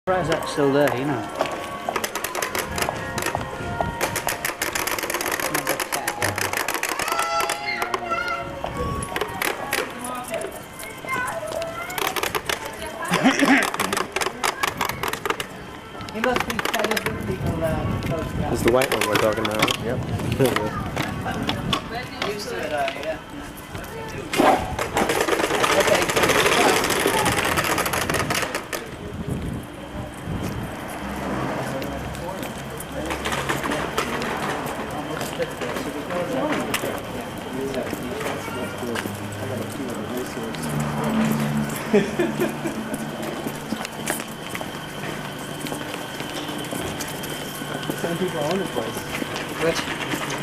Where's that still there, you know? He must be fed up with people This is the white one we're talking about. Yep. used to it, yeah. Some people own the place. Which?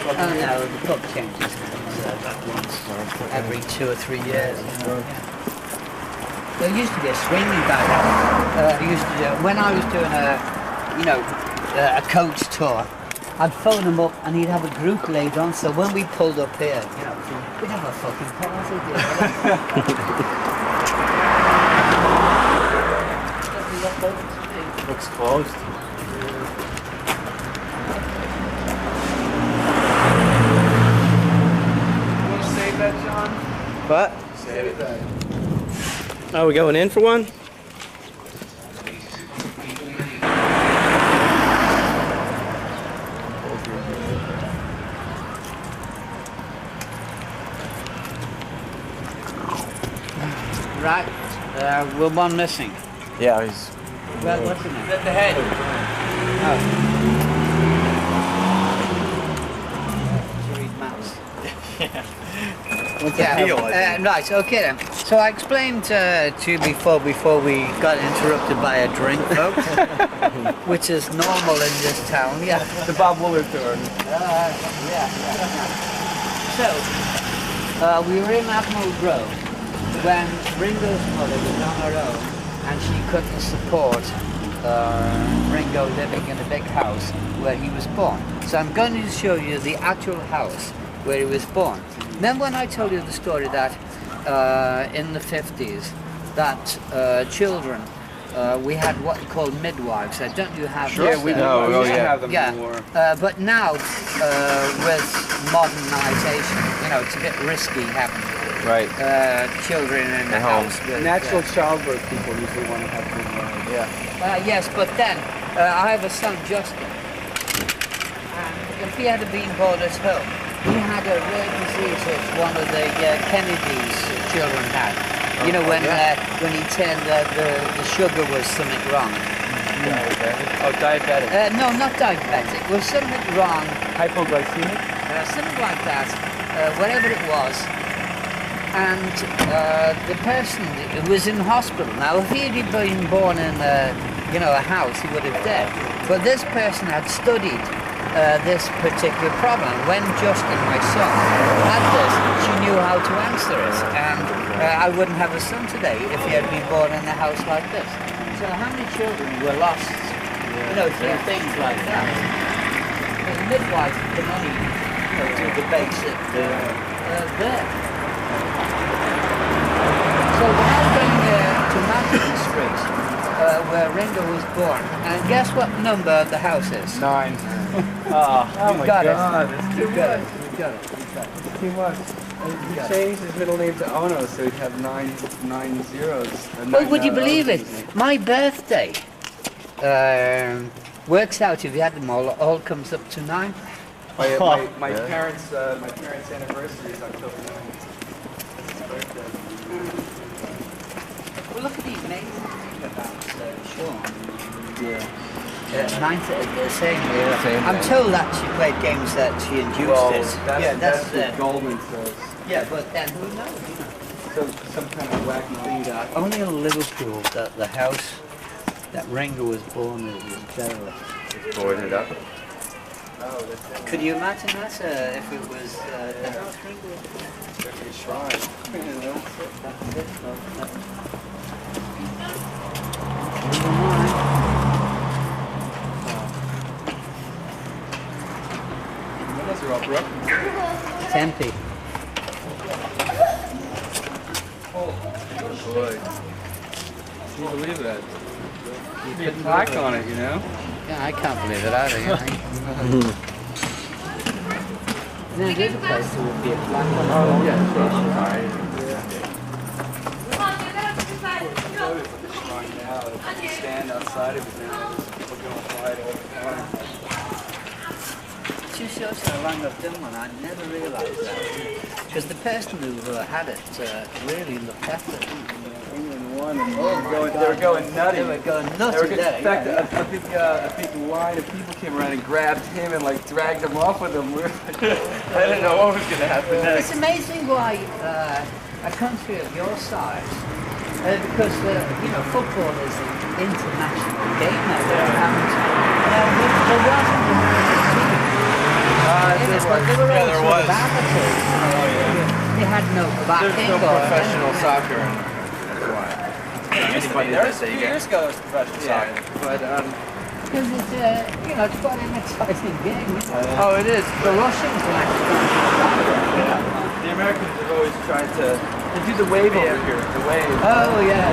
Oh no, the pub changes about once every 2 or 3 years. You know? There used to be a swinging bag. Used to do when I was doing a coach tour. I'd phone him up and he'd have a group laid on. So when we pulled up here, you know, we'd have a fucking party. Looks closed. John? What? Save that. Are we going in for one? Right, we're one missing. Yeah, he's. Well, what's the name? The head. Oh. Read maps. Right, okay then. So I explained to you before we got interrupted by a drink, folks, which is normal in this town, yeah. The Bob Willard tour. So, we were in Admiral Grove when Ringo's mother was on her own and she couldn't support Ringo living in a big house where he was born. So I'm going to show you the actual house where he was born. Then when I told you the story that in the 50s that children, we had what you call midwives. Don't you have Sure, this? we have them yeah. more. But now with modernization, you know, it's a bit risky having children in the house. With, Natural childbirth people usually want to have midwives. Yeah. Yes, but then I have a son, Justin, and if he had been born at home, he had a rare disease which one of the Kennedy's children had. You know, when he turned the sugar was something wrong. Diabetic? Oh, diabetic. No, not diabetic. Was something wrong. Hypoglycemic? Something like that. Whatever it was. And the person was in hospital. Now, if he had been born in a house, he would have died. But this person had studied this particular problem. When Justin, my son, had this, she knew how to answer it. And I wouldn't have a son today if he had been born in a house like this. So how many children were lost, through things like that? The midwives can only, do the basic there. So we're now going to Manchester Street, where Ringo was born. And guess what number the house is? 9. Oh my got God, it. it's You too got much. it. You got it. You got it. Too much. He changed his middle name to Ono, so he'd have nine zeros. Well, would you believe it? My birthday works out, if you had them all comes up to 9. My parents' anniversary is October 9th. That's his birthday. Well, look at the amazing thing about Sean. Yeah. The same. I'm told that she played games that she induced it. That's what Goldman says. Yeah, but then who knows? Some kind of wacky thing. Only in Liverpool that the house that Ringo was born in was derelict. Boarded up. Oh, that's it. Could you imagine that if it was the house Ringo? There's a shrine. Those are all broken. It's empty. Oh boy. Can you believe that? You Be a couldn't plaque believe it. on it, you know? Yeah, I can't believe it either. You know? There's a place there would be a plaque on it. Oh, yeah. Stand outside of it now. People going by it all the time. It just shows how long I've done one. I never realised that. Because the person who had it really looked after it. England won, and Oh my God. they were going nutty. They were going They nuts were, there. in fact, a big line of people came around and grabbed him and like dragged him off with them. We were like, I didn't know what was going to happen next. It's amazing why a country of your size, because you know football is an international game now, and there wasn't an American team. They were all sort of amateurs. They had no backing. There's no or professional anything. soccer. That's why. Anybody There that was a say few you years ago, it was professional soccer. but Because it's you know it's quite an exciting game. You know? oh, it is. The Russians are actually The Americans have always tried to do the wave over here, the wave. Oh yeah,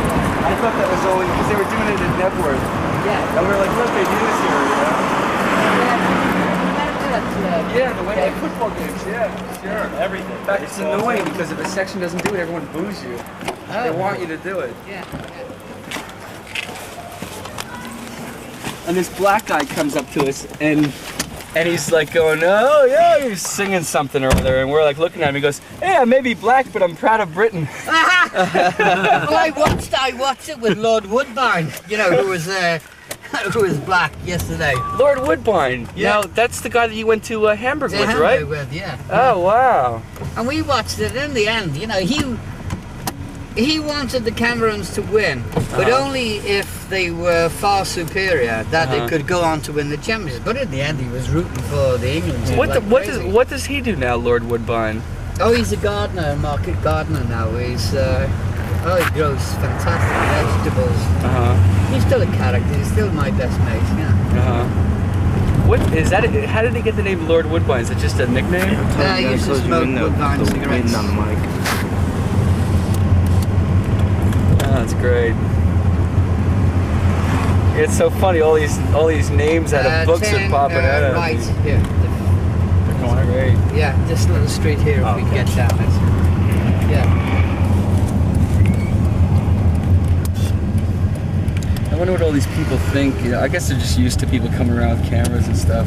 I thought that was only because they were doing it in Nebworth. yeah. And we were like, look, they do this here, you know? Yeah, the way they football games, yeah, sure. Everything. In fact, it's annoying because if a section doesn't do it, everyone boos you. They want you to do it. Yeah. And this black guy comes up to us and he's like going, oh yeah, he's singing something or other, and we're like looking at him. He goes, hey, I may be black, but I'm proud of Britain. Well, I watched it with Lord Woodbine, you know, who was black yesterday. Lord Woodbine. Yeah. Now, that's the guy that you went to Hamburg with, Hamburg right? with, yeah. Oh, wow. And we watched it in the end, you know, he wanted the Camerons to win, but only if they were far superior, that they could go on to win the championship. But in the end, he was rooting for the England team. What does he do now, Lord Woodbine? Oh, he's a gardener, a market gardener now. He's he grows fantastic vegetables. He's still a character. He's still my best mate. Yeah. What is that? How did he get the name Lord Woodbine? Is it just a nickname? He used to smoke Woodbine cigarettes. on the mic. Oh, that's great. It's so funny. All these names out of books are popping out. Right here. That's great. Yeah, this little street here. If we can get down it. Yeah. I wonder what all these people think. You know, I guess they're just used to people coming around with cameras and stuff.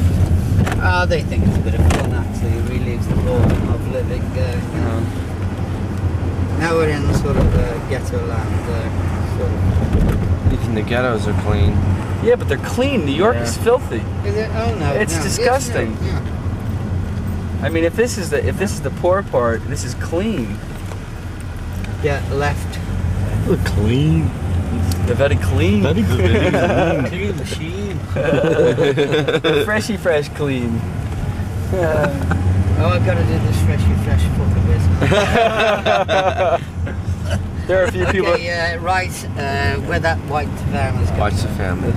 They think it's a bit of fun. Actually, it relieves the boredom of living. Now we're in sort of ghetto land. Sort of. Even the ghettos are clean. Yeah, but they're clean. New York is filthy. Is it? Oh no. It's disgusting. Yes, I mean, if this is the poor part, this is clean. yeah, left. Clean. They're very clean. Very good. Clean machine. Freshy fresh clean. Oh, I've got to do this freshy fresh fucking business. There are a few people. Okay, right, where that white van is going. Watch the family.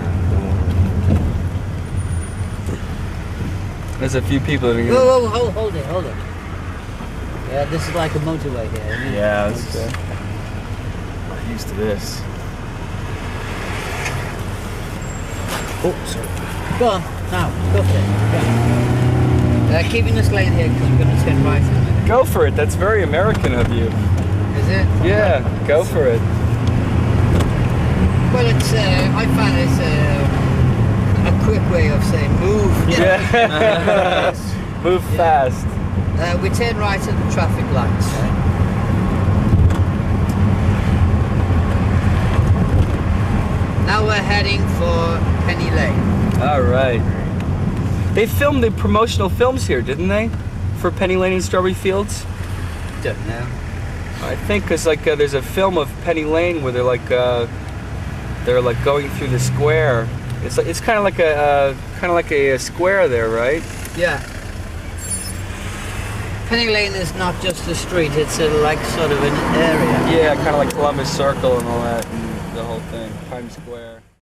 There's a few people. Whoa, hold it. Yeah, this is like a motorway here, isn't it? Yeah, I'm used to this. Oh, sorry. Go on, now, go for it. Go. Keeping this lane here because we're going to turn right in a minute. Go for it. That's very American of you. Is it? Yeah, go for it. Well, it's, I find it's a quick way of saying move. You know? Yeah. Move fast. We turn right at the traffic lights. Now we're heading for Penny Lane. All right. They filmed the promotional films here, didn't they? For Penny Lane and Strawberry Fields? Don't know. I think because like there's a film of Penny Lane where they're like going through the square. It's kind of like a square there, right? Yeah. Penny Lane is not just a street; it's like sort of an area. Yeah, kind of like Columbus Circle and all that, and the whole thing, Times Square.